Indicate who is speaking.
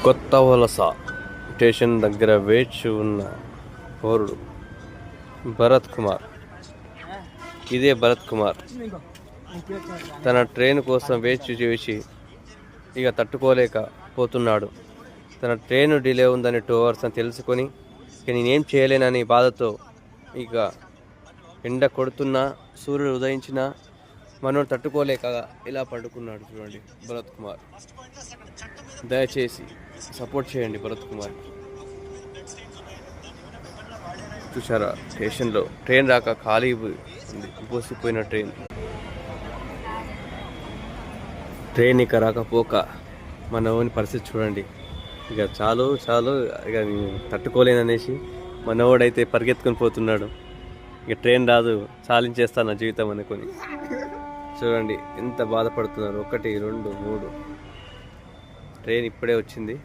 Speaker 1: కొత్త వలస స్టేషన్ దగ్గర వేచి ఉన్న పౌరుడు భరత్ కుమార్. ఇదే భరత్ కుమార్ తన ట్రైన్ కోసం వేచి చేసి ఇక తట్టుకోలేకపోతున్నాడు. తన ట్రైన్ డిలే ఉందని 2 hours అని తెలుసుకొని ఇక నేనేం చేయలేనని బాధతో ఇక ఎండ కొడుతున్నా సూర్యుడు ఉదయించిన మనోడు తట్టుకోలేక ఇలా పడుకున్నాడు. చూడండి భరత్ కుమార్. దయచేసి సపోర్ట్ చేయండి భరత్ కుమార్. చూసారా స్టేషన్లో ట్రైన్ రాక ఖాళీ ఉంది, పోసిపోయిన ట్రైన్ ఇక రాకపోక మన ఓని పరిస్థితి చూడండి. ఇక చాలు ఇక తట్టుకోలేననేసి మనోడైతే పరిగెత్తుకొని పోతున్నాడు. ఇక ట్రైన్ రాదు, చాలించేస్తాను నా జీవితం అనుకొని. చూడండి ఎంత బాధపడుతున్నారు. 1 2 3 ట్రైన్ ఇప్పుడే వచ్చింది.